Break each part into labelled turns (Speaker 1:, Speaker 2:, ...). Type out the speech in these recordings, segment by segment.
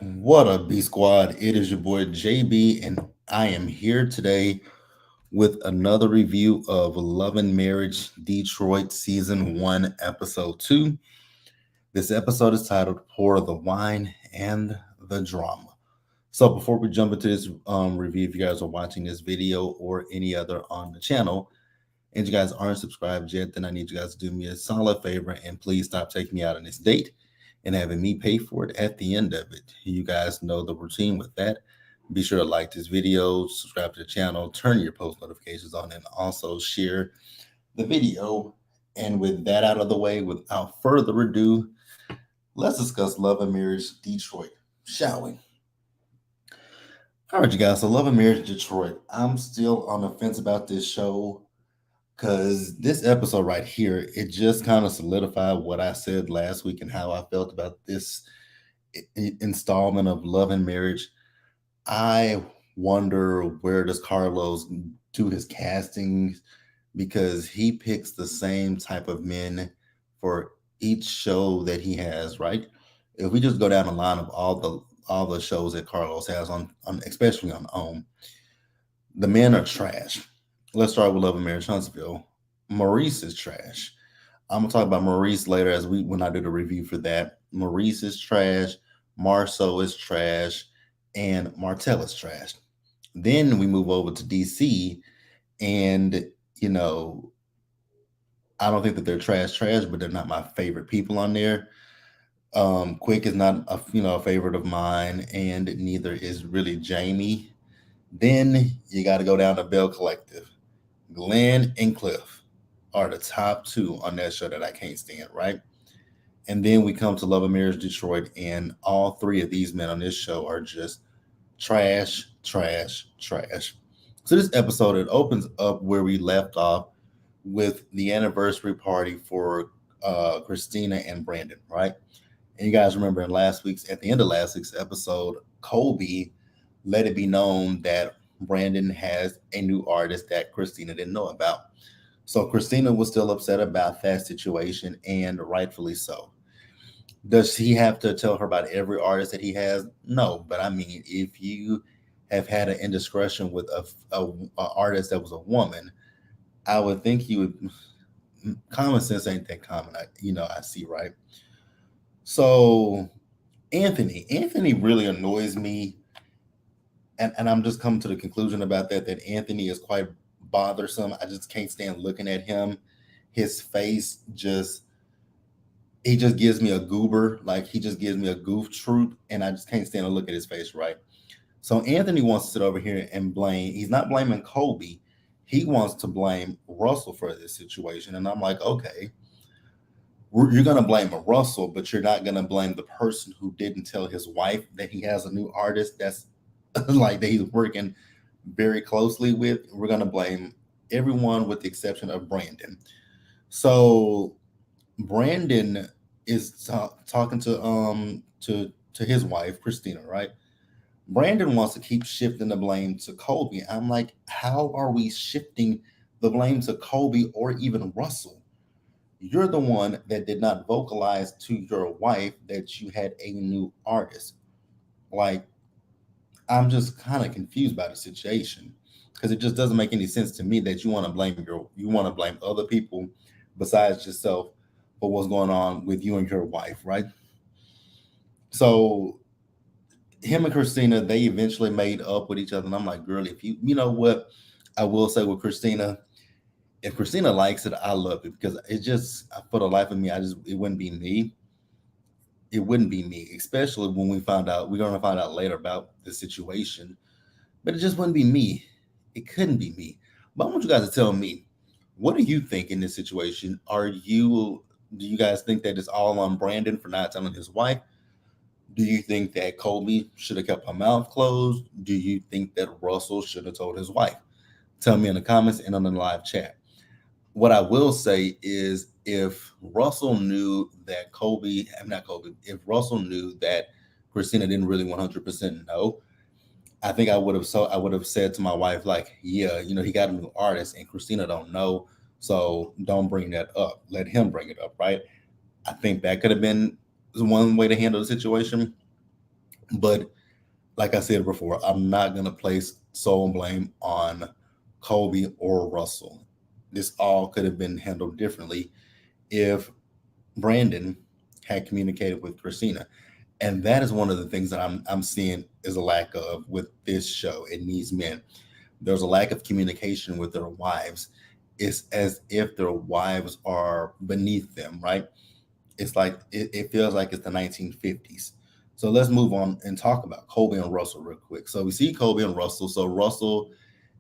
Speaker 1: What up, B Squad? It is your boy JB, and I am here today with another review of Love and Marriage Detroit Season 1, Episode 2. This episode is titled Pour the Wine and the Drama. So, before we jump into this review, if you guys are watching this video or any other on the channel, and you guys aren't subscribed yet, then I need you guys to do me a solid favor and please stop taking me out on this date and having me pay for it at the end of it. You guys know the routine with that. Be sure to like this video, subscribe to the channel, turn your post notifications on, and also share the video. And with that out of the way, without further ado, let's discuss Love and Marriage Detroit, shall we? All right, you guys. So, Love and Marriage Detroit. I'm still on the fence about this show because this episode right here, it just kind of solidified what I said last week and how I felt about this installment of Love and Marriage. I wonder where does Carlos do his castings because he picks the same type of men for each show that he has, right? If we just go down the line of all the shows that Carlos has on especially on the men are trash. Let's start with Love and Marriage Huntsville. Maurice is trash. I'm gonna talk about Maurice later when I do the review for that. Maurice is trash. Marceau is trash, and Martell is trash. Then we move over to DC, and you know, I don't think that they're trash, but they're not my favorite people on there. Quick is not a favorite of mine, and neither is really Jamie. Then you got to go down to Bell Collective. Glenn and Cliff are the top two on that show that I can't stand, right? And then we come to Love and Marriage Detroit, and all three of these men on this show are just trash, trash, trash. So this episode, it opens up where we left off with the anniversary party for Christina and Brandon, right? And you guys remember at the end of last week's episode, Colby let it be known that Brandon has a new artist that Christina didn't know about. So Christina was still upset about that situation, and rightfully so. Does he have to tell her about every artist that he has? No, but I mean, if you have had an indiscretion with a artist that was a woman, I would think you would. Common sense ain't that common. I see, right? So Anthony really annoys me, and I'm just coming to the conclusion about that Anthony is quite bothersome. I just can't stand looking at him. His face he just gives me a goober, like he just gives me a goof troop, and I just can't stand to look at his face, right? So Anthony wants to sit over here and blame. He's not blaming Colby. He wants to blame Russell for this situation, and I'm like, okay, you're going to blame Russell, but you're not going to blame the person who didn't tell his wife that he has a new artist that's like that he's working very closely with. We're going to blame everyone with the exception of Brandon. So Brandon is talking to his wife Christina, right? Brandon wants to keep shifting the blame to Colby. I'm like, how are we shifting the blame to Colby or even Russell? You're the one that did not vocalize to your wife that you had a new artist. Like, I'm just kind of confused by the situation because it just doesn't make any sense to me that you want to blame other people besides yourself for what's going on with you and your wife, right? So him and Christina, they eventually made up with each other, and I'm like, girl, if you know what, I will say with Christina, if Christina likes it, I love it because it just for the life of me, it wouldn't be me. It wouldn't be me, especially when we're gonna find out later about the situation. But it just wouldn't be me. It couldn't be me. But I want you guys to tell me, what do you think in this situation? Do you guys think that it's all on Brandon for not telling his wife? Do you think that Colby should have kept her mouth closed? Do you think that Russell should have told his wife? Tell me in the comments and on the live chat. What I will say is if Russell knew that if Russell knew that Christina didn't really 100% know, I think I would have said to my wife, like, yeah, he got a new artist and Christina don't know, so don't bring that up. Let him bring it up, right? I think that could have been one way to handle the situation. But like I said before, I'm not going to place sole blame on Kobe or Russell. This all could have been handled differently if Brandon had communicated with Christina. And that is one of the things that I'm seeing is a lack of with this show and these men. There's a lack of communication with their wives. It's as if their wives are beneath them, right? It's like it feels like it's the 1950s. So let's move on and talk about Kobe and Russell real quick. So we see Kobe and Russell. So Russell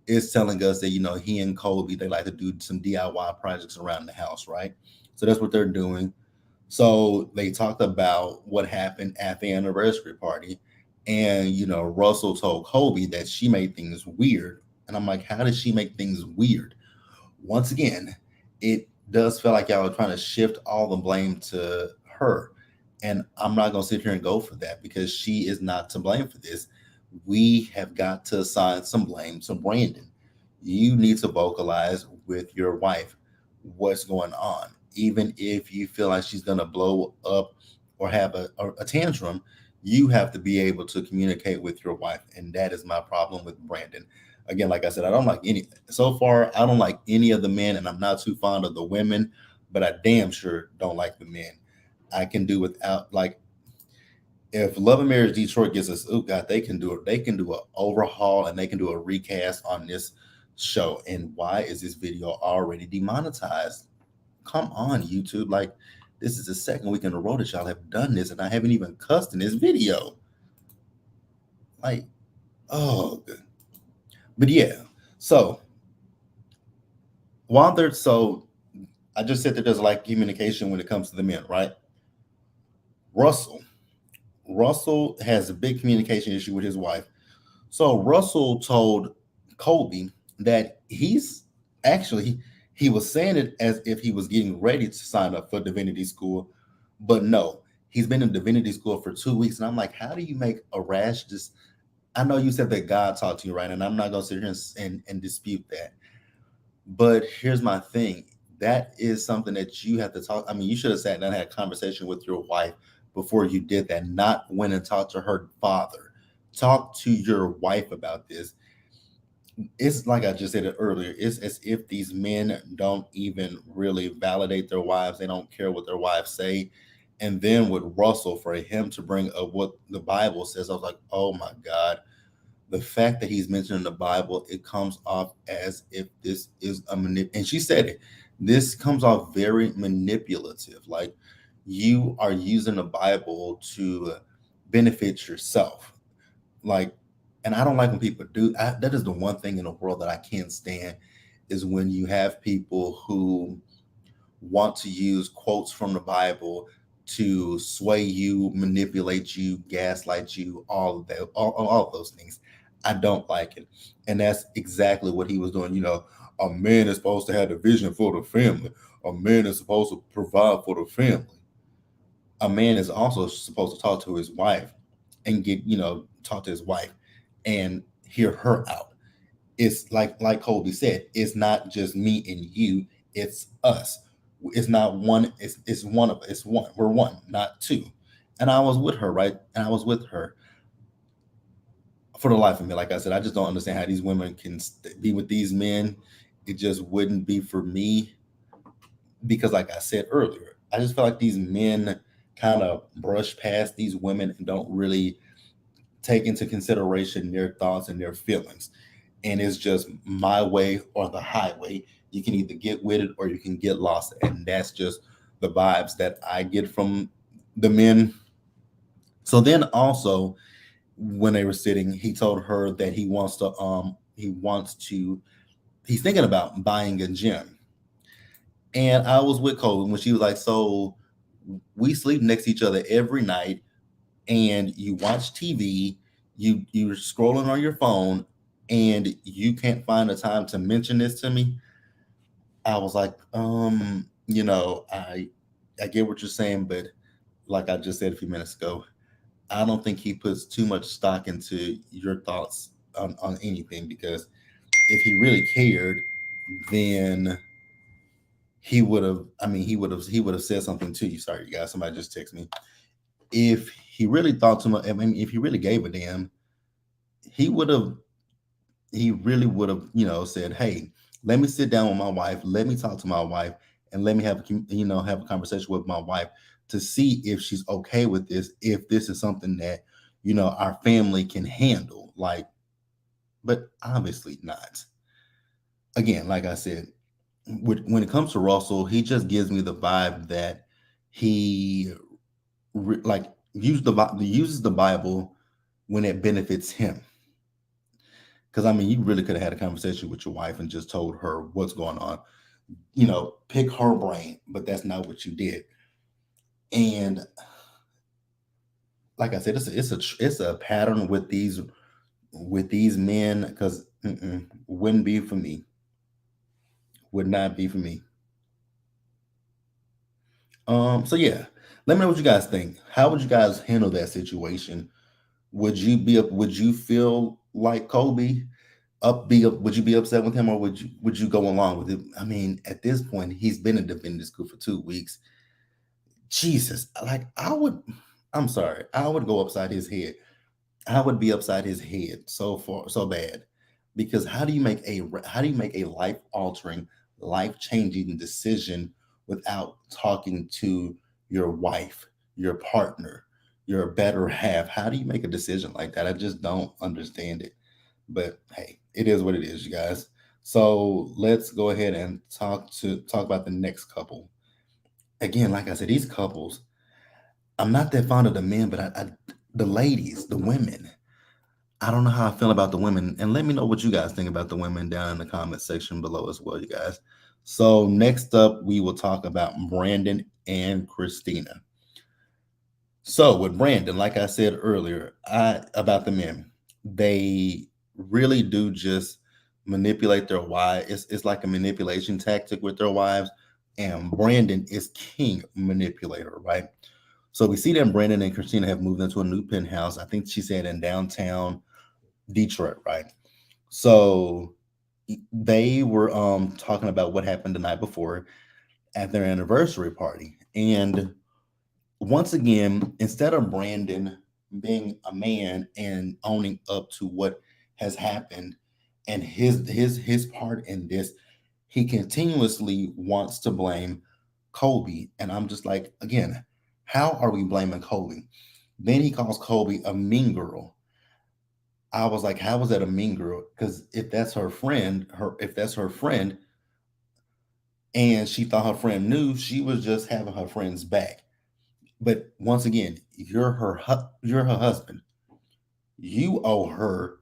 Speaker 1: is telling us that he and Kobe they like to do some DIY projects around the house, right? So that's what they're doing. So they talked about what happened at the anniversary party, and Russell told Kobe that she made things weird, and I'm like, how did she make things weird? Once again, it does feel like y'all are trying to shift all the blame to her. And I'm not going to sit here and go for that because she is not to blame for this. We have got to assign some blame to Brandon. You need to vocalize with your wife what's going on. Even if you feel like she's going to blow up or have a tantrum, you have to be able to communicate with your wife. And that is my problem with Brandon. Again, like I said, I don't like any so far. I don't like any of the men, and I'm not too fond of the women, but I damn sure don't like the men. I can do without like if Love and Marriage Detroit gets us, oh God, they can do it. They can do an overhaul and they can do a recast on this show. And why is this video already demonetized? Come on, YouTube. Like, this is the second week in a row that y'all have done this, and I haven't even cussed in this video. Like, oh, good. But yeah. So while there's I just said that there's like communication when it comes to the men, right? Russell. Russell has a big communication issue with his wife. So Russell told Colby that he was saying it as if he was getting ready to sign up for divinity school, but no, he's been in divinity school for 2 weeks. And I'm like, how do you make a rash? Just I know you said that God talked to you, right? And I'm not gonna sit here and dispute that. But here's my thing. That is something that you have to talk. I mean, you should have sat down and had a conversation with your wife before you did that, not went and talked to her father. Talk to your wife about this. It's like I just said it earlier. It's as if these men don't even really validate their wives. They don't care what their wives say. And then with Russell, for him to bring up what the Bible says, I was like, oh my God, the fact that he's mentioning the Bible, it comes off as if this is a and she said it. This comes off very manipulative. Like you are using the Bible to benefit yourself. Like, and I don't like when people do. That is the one thing in the world that I can't stand is when you have people who want to use quotes from the Bible to sway you, manipulate you, gaslight you, all of that, all of those things. I don't like it. And that's exactly what he was doing. A man is supposed to have the vision for the family. A man is supposed to provide for the family. A man is also supposed to talk to his wife and talk to his wife and hear her out. It's like Colby said, it's not just me and you, it's us. It's not one, it's one of it's one. We're one, not two. And I was with her, right? And I was with her for the life of me. Like I said, I just don't understand how these women can be with these men. It just wouldn't be for me because, like I said earlier, I just feel like these men kind of brush past these women and don't really take into consideration their thoughts and their feelings. And it's just my way or the highway. You can either get with it or you can get lost. And that's just the vibes that I get from the men. So then also when they were sitting, he told her that he's thinking about buying a gym. And I was with Cole when she was like, so we sleep next to each other every night and you watch TV, you're scrolling on your phone, and you can't find the time to mention this to me. I was like, I get what you're saying, but like I just said a few minutes ago, I don't think he puts too much stock into your thoughts on anything because if he really cared, then he would have said something to you. Sorry, you guys, somebody just texted me. If he really thought too much. I mean, if he really gave a damn, he would have he really would have, said, "Hey, let me sit down with my wife. Let me talk to my wife, and let me have a conversation with my wife to see if she's okay with this. If this is something that our family can handle." Like, but obviously not. Again, like I said, when it comes to Russell, he just gives me the vibe that he like uses the Bible when it benefits him. Because I mean, you really could have had a conversation with your wife and just told her what's going on. Pick her brain, but that's not what you did. And like I said, it's a pattern with these men because wouldn't be for me. Would not be for me. So yeah, let me know what you guys think. How would you guys handle that situation? Would you feel like Kobe? Would you be upset with him, or would you go along with it? I mean, at this point, he's been in defending school for 2 weeks. Jesus, like I'm sorry, I would go upside his head. I would be upside his head so far, so bad, because how do you make a life altering, life changing decision without talking to your wife, your partner, your better half? How do you make a decision like that? I just don't understand it. But hey, it is what it is, you guys. So let's go ahead and talk about the next couple. Again, like I said, these couples, I'm not that fond of the men, but the ladies, the women. I don't know how I feel about the women, and let me know what you guys think about the women down in the comment section below as well, you guys. So next up, we will talk about Brandon and Christina. So with Brandon, like I said earlier, about the men, they really do just manipulate their wives. It's like a manipulation tactic with their wives, and Brandon is king manipulator, right? So we see that Brandon and Christina have moved into a new penthouse. I think she said in downtown Detroit, right? So they were talking about what happened the night before at their anniversary party. And once again, instead of Brandon being a man and owning up to what has happened and his part in this, he continuously wants to blame Kobe. And I'm just like, again, how are we blaming Kobe? Then he calls Kobe a mean girl. I was like, how was that a mean girl? Because if that's her friend, and she thought her friend knew, she was just having her friend's back. But once again, you're her husband. You owe her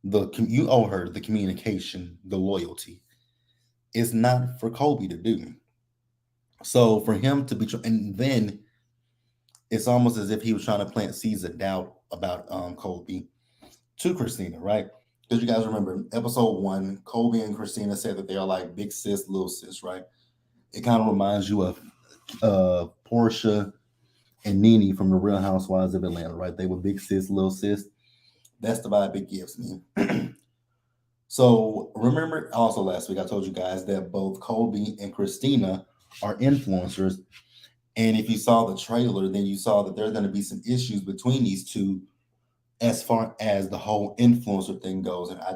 Speaker 1: the communication, the loyalty. It's not for Kobe to do. So for him to be, and then it's almost as if he was trying to plant seeds of doubt about Kobe to Christina, right? Because you guys remember in episode one, Kobe and Christina said that they are like big sis, little sis, right? It kind of reminds you of Portia and Nene from the Real Housewives of Atlanta, right? They were big sis, little sis. That's the vibe it gives me. So remember also last week I told you guys that both Kobe and Christina are influencers. And if you saw the trailer, then you saw that there's going to be some issues between these two as far as the whole influencer thing goes. And I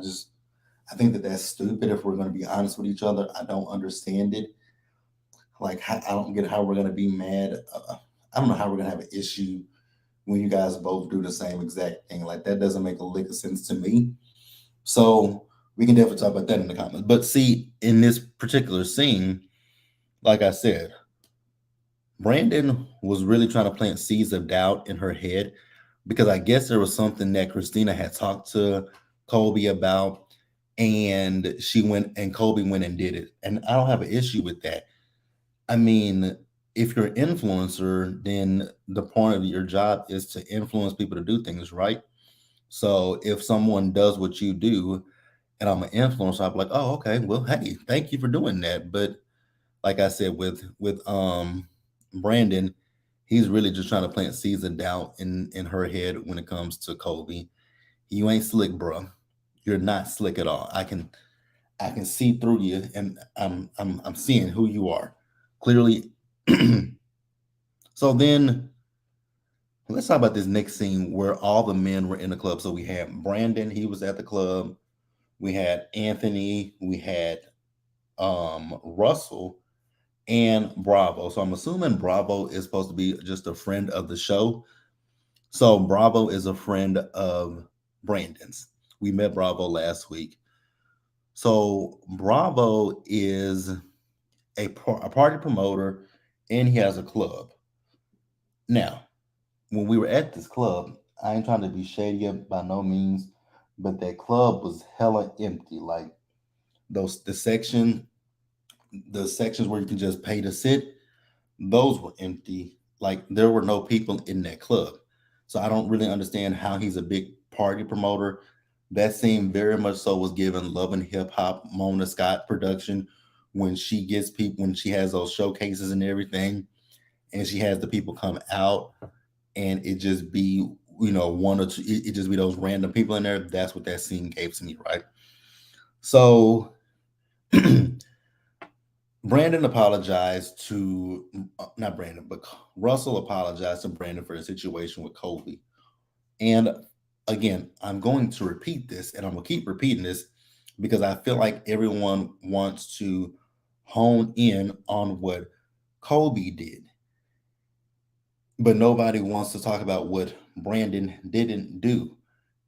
Speaker 1: think that that's stupid if we're going to be honest with each other. I don't understand it. Like, I don't get how we're going to be mad. I don't know how we're going to have an issue when you guys both do the same exact thing. Like, that doesn't make a lick of sense to me. So we can definitely talk about that in the comments. But see, in this particular scene, like I said, Brandon was really trying to plant seeds of doubt in her head because I guess there was something that Christina had talked to Kobe about, and Kobe went and did it. And I don't have an issue with that. I mean, if you're an influencer, then the point of your job is to influence people to do things, right? So if someone does what you do and I'm an influencer, I'm like, oh, okay, well, hey, thank you for doing that. But like I said, with Brandon, he's really just trying to plant seeds of doubt in her head when it comes to Kobe. You ain't slick, bro. You're not slick at all. I can see through you, and I'm seeing who you are clearly. So then Let's talk about this next scene where all the men were in the club. So we had Brandon, he was at the club. We had Anthony, we had Russell, and Bravo. So I'm assuming Bravo is supposed to be just a friend of the show. So Bravo is a friend of Brandon's. We met Bravo last week. So Bravo is a party promoter, and he has a club. Now, when we were at this club, I ain't trying to be shady by no means, but that club was hella empty. Like those the sections where you can just pay to sit, those were empty. Like there were no people in that club. So I don't really understand how he's a big party promoter. That scene very much so was given Love and Hip Hop Mona Scott production when she gets people when she has those showcases and everything, and she has the people come out and it just be one or two, it just be those random people in there. That's what that scene gave to me, right? So Brandon apologized to not Brandon, but Russell apologized to Brandon for the situation with Colby. And again, I'm going to repeat this, and I'm gonna keep repeating this because I feel like everyone wants to hone in on what Colby did, but nobody wants to talk about what Brandon didn't do.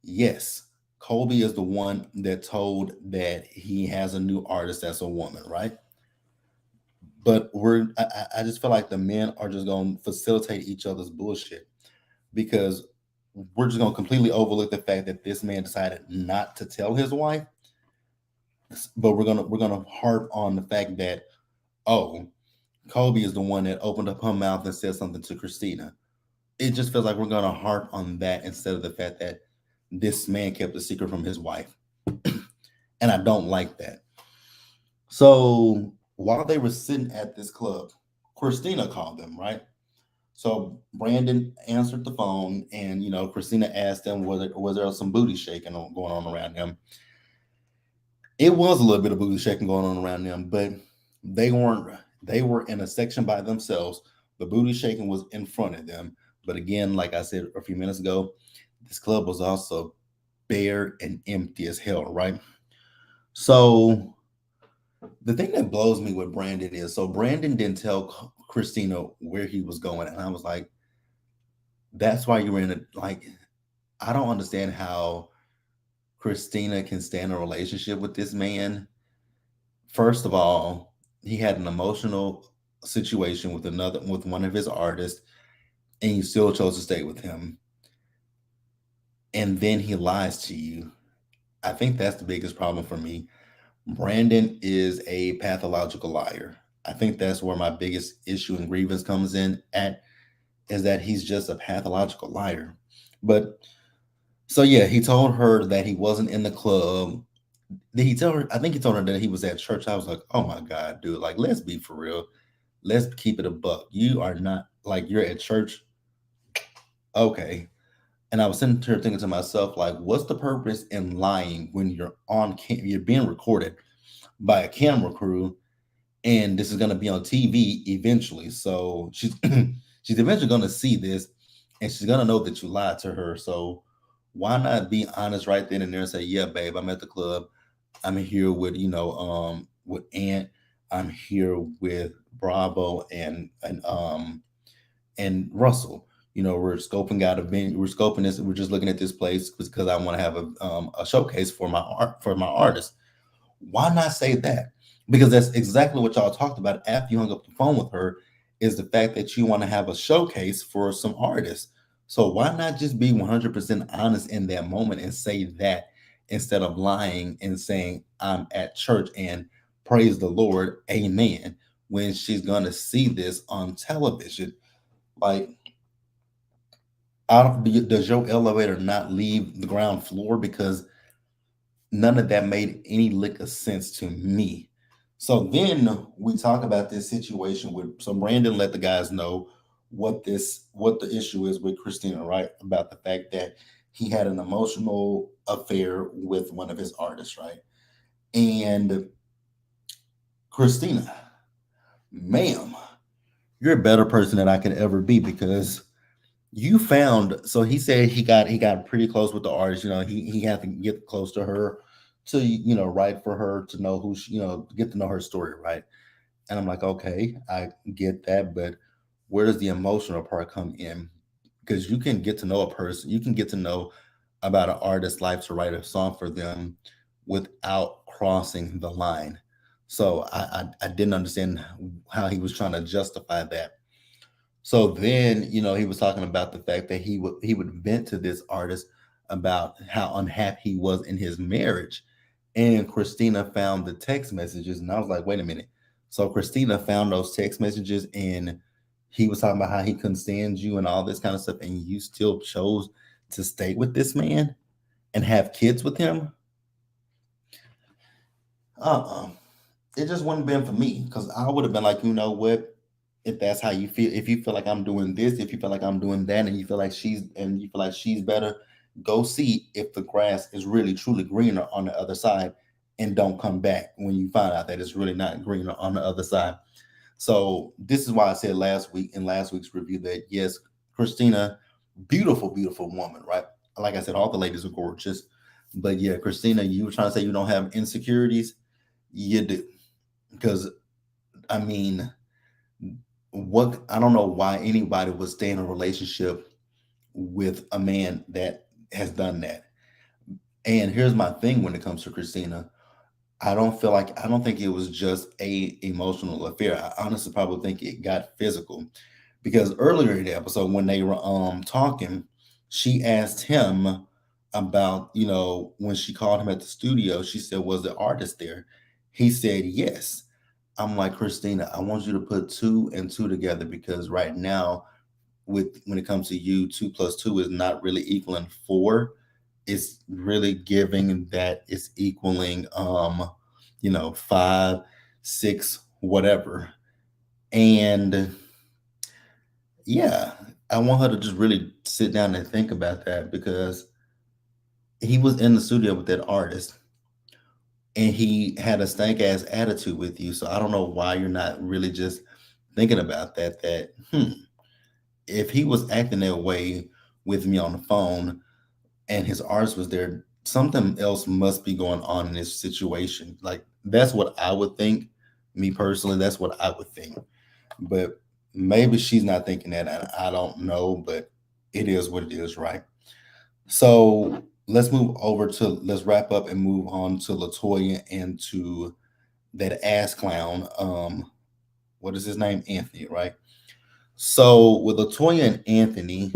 Speaker 1: Yes, Colby is the one that told that he has a new artist that's a woman, right? But I just feel like the men are just going to facilitate each other's bullshit because we're just going to completely overlook the fact that this man decided not to tell his wife, but we're gonna harp on the fact that, oh, Kobe is the one that opened up her mouth and said something to Christina. It just feels like we're gonna harp on that instead of the fact that this man kept a secret from his wife, and I don't like that. So while they were sitting at this club, Christina called them, right? So Brandon answered the phone, and Christina asked him was there some booty shaking going on around him. It was a little bit of booty shaking going on around them, but they weren't. They were in a section by themselves. The booty shaking was in front of them. But again, like I said a few minutes ago, this club was also bare and empty as hell, right? So the thing that blows me with Brandon is so Brandon didn't tell Christina where he was going, and I was like, that's why you were in it. Like, I don't understand how Christina can stand a relationship with this man. First of all, he had an emotional situation with one of his artists, and you still chose to stay with him. And then he lies to you. I think that's the biggest problem for me. Brandon is a pathological liar. I think that's where my biggest issue and grievance comes in at is that he's just a pathological liar. But so yeah, he told her that he wasn't in the club. Did he tell her? I think he told her that he was at church. I was like, oh my God, dude, like let's be for real. Let's keep it a buck. You are not like you're at church. Okay. And I was sitting here thinking to myself, like, what's the purpose in lying when you're being recorded by a camera crew, and this is going to be on TV eventually. So she's she's eventually going to see this, and she's going to know that you lied to her. So why not be honest right then and there and say, yeah, babe, I'm at the club. I'm here with with Ant. I'm here with Bravo and Russell. We're scoping out a venue. We're scoping this. We're just looking at this place because I want to have a showcase for my art for my artist. Why not say that? Because that's exactly what y'all talked about after you hung up the phone with her. Is the fact that you want to have a showcase for some artists. So why not just be 100% honest in that moment and say that instead of lying and saying I'm at church and praise the Lord, amen, when she's gonna see this on television. Like, does your elevator not leave the ground floor? Because none of that made any lick of sense to me. So then we talk about this situation with so Brandon let the guys know what the issue is with Christina, right? About the fact that he had an emotional affair with one of his artists, right? And Christina, ma'am, you're a better person than I could ever be because You found, so he said he got pretty close with the artist. He had to get close to her to write for her to know who she, get to know her story, right? And I'm like, okay, I get that, but where does the emotional part come in? Because you can get to know a person, you can get to know about an artist's life to write a song for them without crossing the line. So I didn't understand how he was trying to justify that. So then, he was talking about the fact that he would vent to this artist about how unhappy he was in his marriage. And Christina found the text messages, and I was like, wait a minute. So Christina found those text messages, and he was talking about how he couldn't stand you and all this kind of stuff, and you still chose to stay with this man and have kids with him. Uh-uh. It just wouldn't have been for me, because I would have been like, you know what? If that's how you feel, if you feel like I'm doing this, if you feel like I'm doing that, and you feel like she's better, go see if the grass is really truly greener on the other side, and don't come back when you find out that it's really not greener on the other side. So this is why I said last week in last week's review that yes, Christina, beautiful, beautiful woman, right? Like I said, all the ladies are gorgeous, but yeah, Christina, you were trying to say you don't have insecurities. You do, because I mean, what I don't know why anybody would stay in a relationship with a man that has done that. And here's my thing when it comes to Christina. I don't think it was just a emotional affair. I honestly probably think it got physical, because earlier in the episode when they were talking, she asked him about, when she called him at the studio, she said, was the artist there? He said yes. I'm like, Christina, I want you to put two and two together, because right now, with when it comes to you, two plus two is not really equaling four. It's really giving that it's equaling five, six, whatever. And yeah, I want her to just really sit down and think about that, because he was in the studio with that artist, and he had a stank ass attitude with you. So I don't know why you're not really just thinking about that. If he was acting that way with me on the phone and his artist was there, something else must be going on in this situation. Like, that's what I would think. Me personally, that's what I would think. But maybe she's not thinking that. I don't know, but it is what it is, right? So let's wrap up and move on to Latoya and to that ass clown. What is his name? Anthony, right? So with Latoya and Anthony,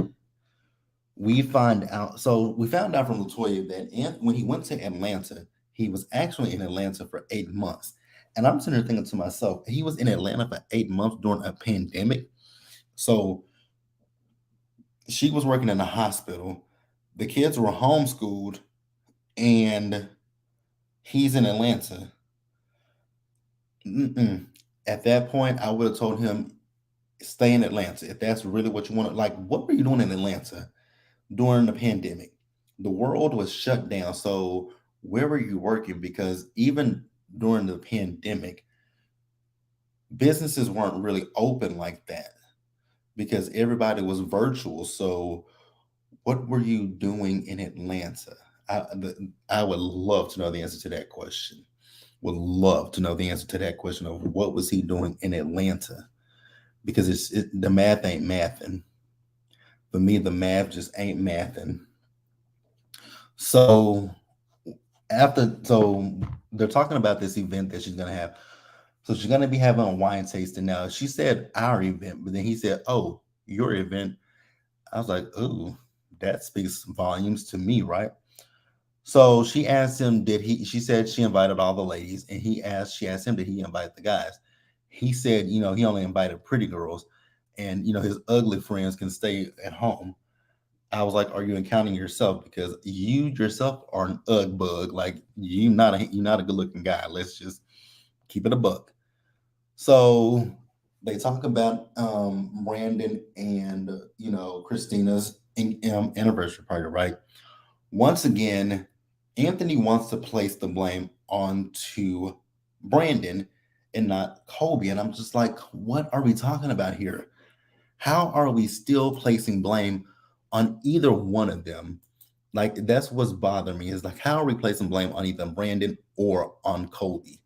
Speaker 1: we found out from Latoya that when he went to Atlanta, he was actually in Atlanta for 8 months. And I'm sitting there thinking to myself, he was in Atlanta for 8 months during a pandemic. So she was working in a hospital. The kids were homeschooled, and he's in Atlanta. Mm-mm. At that point, I would have told him, stay in Atlanta if that's really what you want. Like, what were you doing in Atlanta during the pandemic? The world was shut down. So where were you working? Because even during the pandemic, businesses weren't really open like that, because everybody was virtual. So what were you doing in Atlanta? I would love to know the answer to that question. Would love to know the answer to that question of what was he doing in Atlanta, because the math ain't mathing. For me, the math just ain't mathing. So so they're talking about this event that she's gonna have. So she's gonna be having a wine tasting now. She said our event, but then he said, "Oh, your event." I was like, "Ooh, that speaks volumes to me, right?" So she asked him, did he? She said she invited all the ladies, and she asked him, did he invite the guys? He said, he only invited pretty girls, and his ugly friends can stay at home. I was like, are you counting yourself? Because you yourself are an ugg bug. Like, you're not a good looking guy. Let's just keep it a buck. So they talk about Brandon and Christina's anniversary party, right? Once again, Anthony wants to place the blame onto Brandon and not Kobe. And I'm just like, what are we talking about here? How are we still placing blame on either one of them? Like that's what's bothering me is like how are we placing blame on either Brandon or on Colby?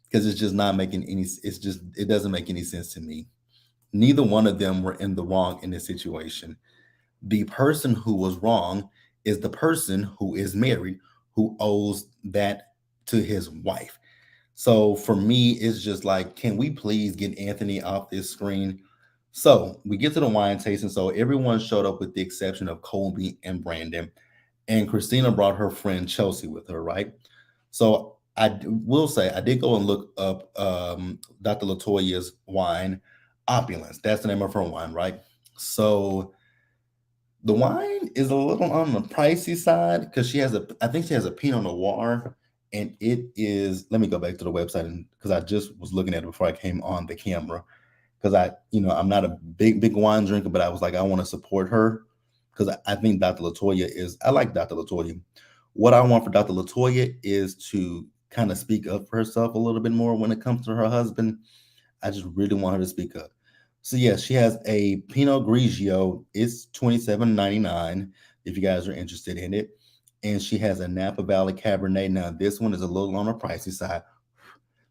Speaker 1: Because it's just not making any. It's just it doesn't make any sense to me. Neither one of them were in the wrong in this situation. The person who was wrong is the person who is married who owes that to his wife. So for me, it's just like, can we please get Anthony off this screen? So we get to the wine tasting. So everyone showed up with the exception of Colby and Brandon. And Christina brought her friend Chelsea with her, right? So will say I did go and look up Dr. Latoya's wine, Opulence. That's the name of her wine, right? So the wine is a little on the pricey side because I think she has a Pinot Noir, and it is. Let me go back to the website and because I just was looking at it before I came on the camera because I'm not a big wine drinker, but I was like, I want to support her because I think Dr. Latoya is. I like Dr. Latoya. What I want for Dr. Latoya is to kind of speak up for herself a little bit more when it comes to her husband. I just really want her to speak up. So yeah, she has a Pinot Grigio. It's $27.99 if you guys are interested in it. And she has a Napa Valley Cabernet. Now this one is a little on the pricey side.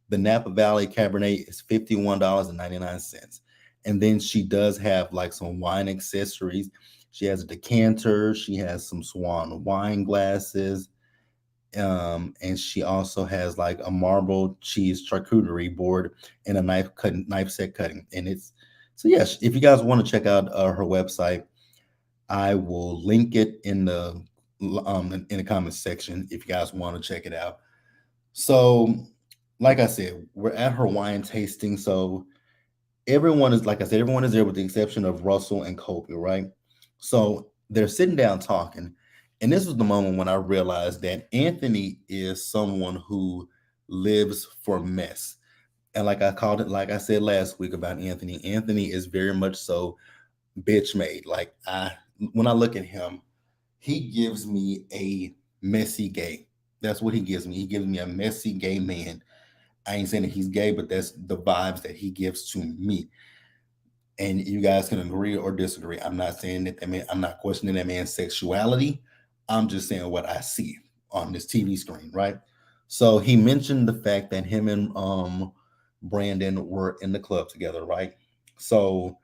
Speaker 1: The Napa Valley Cabernet is $51.99. And then she does have like some wine accessories. She has a decanter. She has some Swan wine glasses. And she also has like a marble cheese charcuterie board and a knife set cutting. And it's so yes, if you guys want to check out her website, I will link it in the comments section if you guys want to check it out. So, like I said, we're at her wine tasting. So everyone is like I said, everyone is there with the exception of Russell and Kobe, right? So they're sitting down talking, and this was the moment when I realized that Anthony is someone who lives for mess. And like I called it, like I said last week about Anthony, Anthony is very much so bitch made. Like when I look at him, he gives me a messy gay. That's what he gives me. He gives me a messy gay man. I ain't saying that he's gay, but that's the vibes that he gives to me. And you guys can agree or disagree. I'm not saying that man, I'm not questioning that man's sexuality. I'm just saying what I see on this TV screen, right? So he mentioned the fact that him and Brandon were in the club together, right? So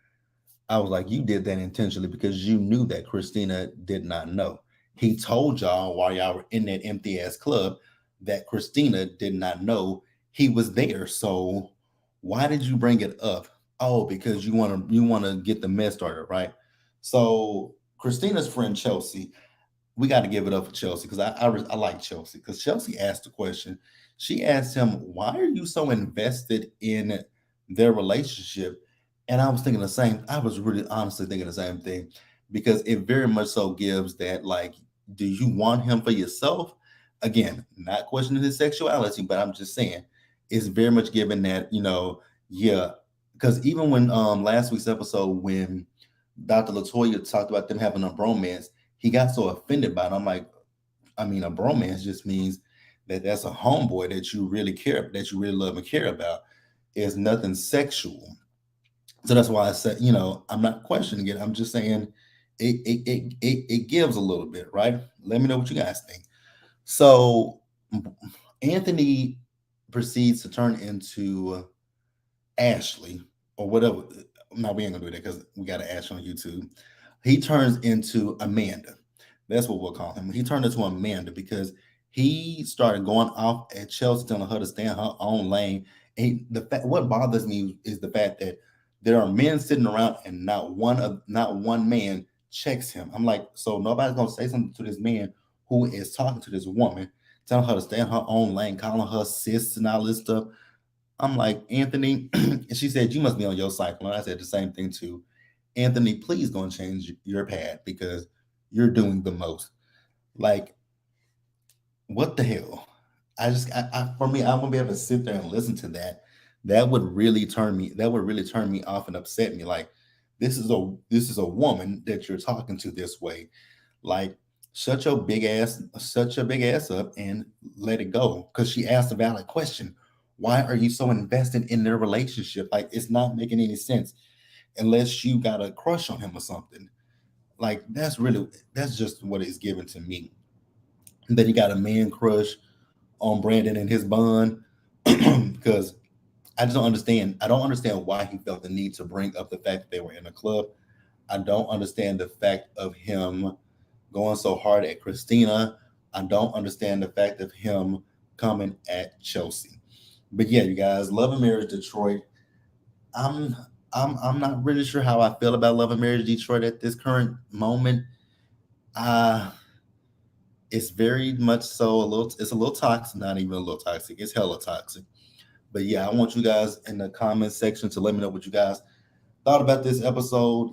Speaker 1: I was like, you did that intentionally because you knew that Christina did not know. He told y'all while y'all were in that empty ass club that Christina did not know he was there. So why did you bring it up? Oh, because you want to get the mess started, right? So Christina's friend Chelsea, we got to give it up for Chelsea because I like Chelsea because Chelsea asked the question. She asked him, "Why are you so invested in their relationship?" And I was thinking the same. I was really honestly thinking the same thing because it very much so gives that like, do you want him for yourself? Again, not questioning his sexuality, but I'm just saying it's very much given that yeah. Because even when last week's episode when Dr. Latoya talked about them having a bromance, he got so offended by it. I'm like, I mean, a bromance just means that that's a homeboy that you really care, that you really love and care about. It's nothing sexual. So that's why I said, I'm not questioning it. I'm just saying it gives a little bit, right? Let me know what you guys think. So Anthony proceeds to turn into Ashley or whatever. No, we ain't gonna do that because we got to Ash on YouTube. He turns into Amanda. That's what we'll call him. He turned into Amanda because he started going off at Chelsea, telling her to stay in her own lane. And what bothers me is the fact that there are men sitting around and not one man checks him. I'm like, so nobody's gonna say something to this man who is talking to this woman, telling her to stay in her own lane, calling her sis and all this stuff. I'm like, Anthony, and she said, you must be on your cycle. And I said the same thing too. Anthony, please go and change your pad because you're doing the most. Like, what the hell? For me, I won't be able to sit there and listen to that. That would really turn me off and upset me. Like, this is a woman that you're talking to this way. Like, shut your big ass up and let it go. Because she asked a valid question. Why are you so invested in their relationship? Like, it's not making any sense. unless you got a crush on him or something. Like that's just what it's given to me. That he got a man crush on Brandon and his bond because I just don't understand. I don't understand why he felt the need to bring up the fact that they were in a club. I don't understand the fact of him going so hard at Christina. I don't understand the fact of him coming at Chelsea. But yeah, you guys, Love and Marriage Detroit. I'm I'm not really sure how I feel about Love and Marriage Detroit at this current moment. Uh it's very much so a little. It's a little toxic, not even a little toxic. It's hella toxic. But yeah, I want you guys in the comment section to let me know what you guys thought about this episode.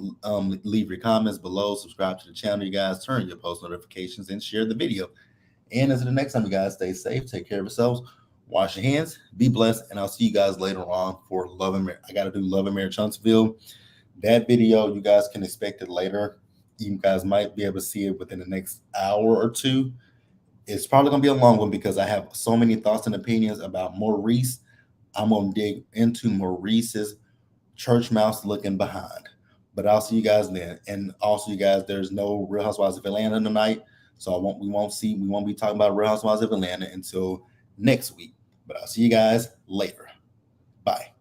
Speaker 1: Leave your comments below. Subscribe to the channel, you guys. Turn your post notifications and share the video. And until the next time, you guys, stay safe, take care of yourselves, wash your hands, be blessed, and I'll see you guys later on for Love and Marriage. I got to do Love and Marriage Huntsville. That video, you guys can expect it later. You guys might be able to see it within the next hour or two. It's probably going to be a long one because I have so many thoughts and opinions about Maurice. I'm going to dig into Maurice's church mouse looking behind. But I'll see you guys then. And also, you guys, there's no Real Housewives of Atlanta tonight. So we won't be talking about Real Housewives of Atlanta until next week. But I'll see you guys later. Bye.